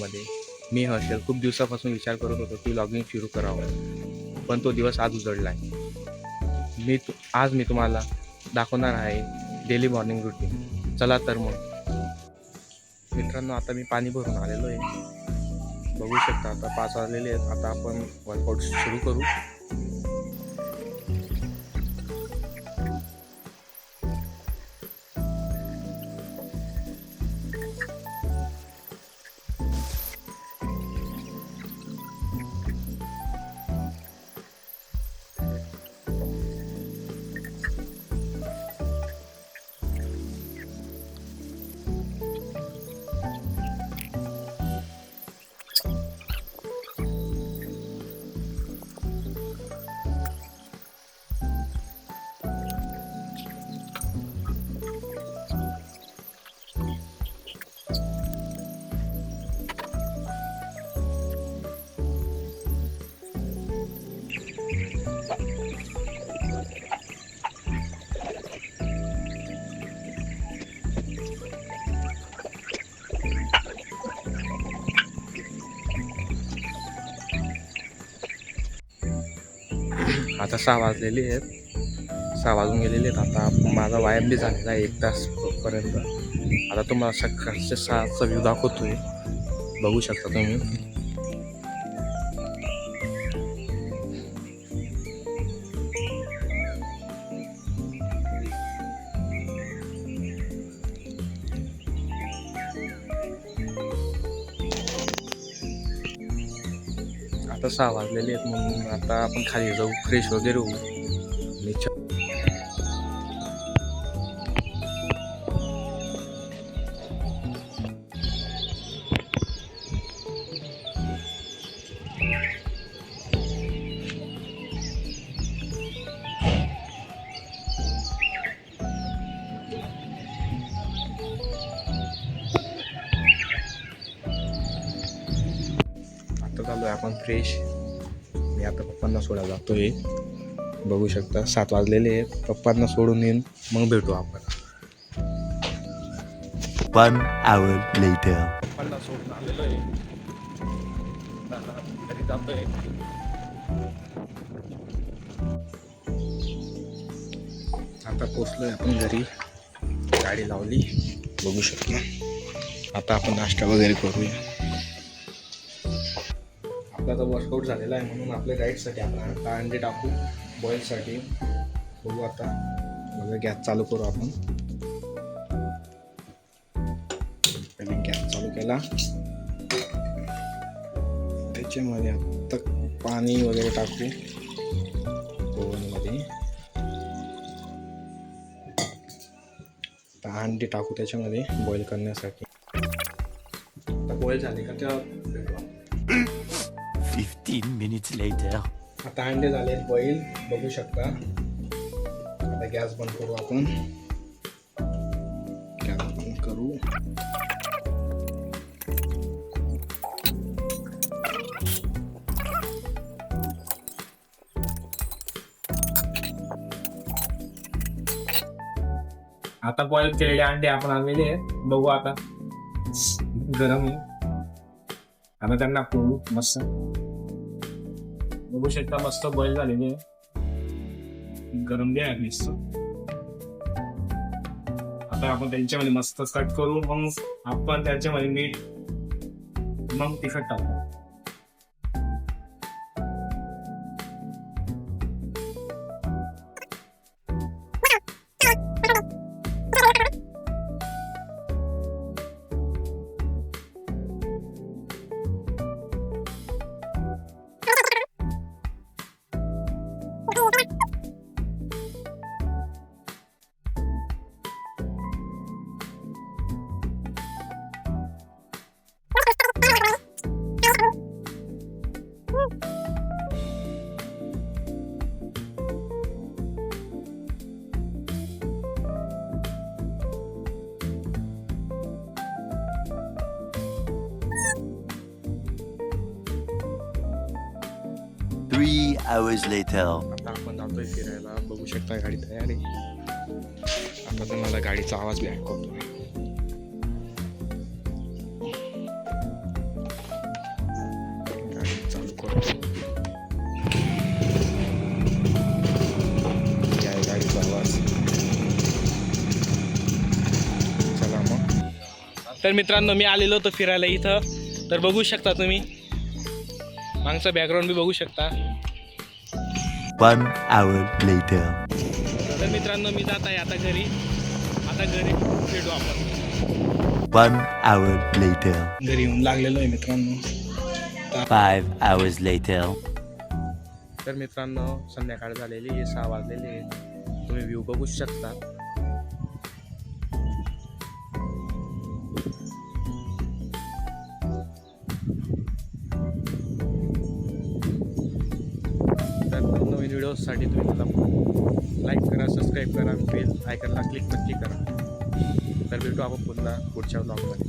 ब्लॉगमध्ये. मी हर्षल खूप दिवसापासून विचार करत होतो की ब्लॉगिंग सुरू करावं, पण तो दिवस आज उजळला आहे. आज मी तुम्हाला दाखवणार आहे डेली मॉर्निंग रुटीन. चला तर मग मित्रांनो, आता मी पाणी भरून आलेलो आहे. बघू शकता आता 5 वाजलेले आहेत. आता आपण वर्कआउट सुरू करू. आता 6 वाजलेले आहेत. 6 वाजून गेलेले आहेत. आता माझा व्यायाम बी झालेला आहे 1 तासपर्यंत. आता तुम्हाला सकाळच्या 6चा व्ह्यू दाखवतोय. बघू शकता तुम्ही. आता 6 वाजलेले आहेत म्हणून आता आपण खाली जाऊ, फ्रेश वगैरे होऊ. आता चालू आहे आपण फ्रेश. मी आता पप्पांना सोडायला जातोय. बघू शकता 7 वाजलेले आहेत. पप्पांना सोडून येईन मग भेटू आपण. 1 hour later. पप्पांना सोडून आलेलो आहे. घरी जातोय. आता पोचलोय आपण घरी. गाडी लावली. बघू शकता. आता आपण नाश्ता वगैरे करूया. आपला वर्कआउट झालेला आहे म्हणून आपल्या डाएटसाठी आपण आता अंडे टाकू बॉईलसाठी. बघू आता. बघा गॅस चालू करू आपण. पहिले गॅस चालू केला. त्याच्यामध्ये आता पाणी वगैरे टाकू ओव्हनमध्ये. आता अंडे टाकू त्याच्यामध्ये बॉईल करण्यासाठी. आता बॉईल झाले का तेव्हा भेटू. 15 minutes later. आता अंडे झाले बॉईल. बघू शकता. आता गॅस बंद करू आपण. गॅस बंद करू. आता बॉईल केलेले अंडे आपण आणलेले आहेत. बघू आता. गरम आहे. आता त्यांना फोडू मस्त. बघू शकता मस्त बॉईल झालेली आहे. गरम द्या मस्त. आता आपण त्यांच्यामध्ये मस्त कट करू. मग आपण त्यांच्यामध्ये मीठ मग तिखट टाकू. Three hours later. आता आपण जातोय फिरायला. बघू शकता गाडी तयार आहे. आता तुम्हाला गाडीचा आवाज बी ऐकवतो. तर मित्रांनो मी आलेलो होतो फिरायला इथं, तर बघू शकता तुम्ही मागचं बॅकग्राऊंड बी बघू शकता. 1 hour later. तर मित्रांनो मी जात आहे आता घरी भेटू आपण. 1 hour later. घरी येऊन लागलेलो आहे मित्रांनो. 5 hours later. तर मित्रांनो संध्याकाळ झालेली आहे, 6 वाजलेले आहे. तुम्ही व्ह्यू बघू शकता. तर नवीन व्हिडिओसाठी तुम्ही मला लाईक करा, सबस्क्राईब करा, बेल आयकॉनला क्लिक नक्की करा. तर भेटू आपण पुन्हा पुढच्या ब्लॉगमध्ये.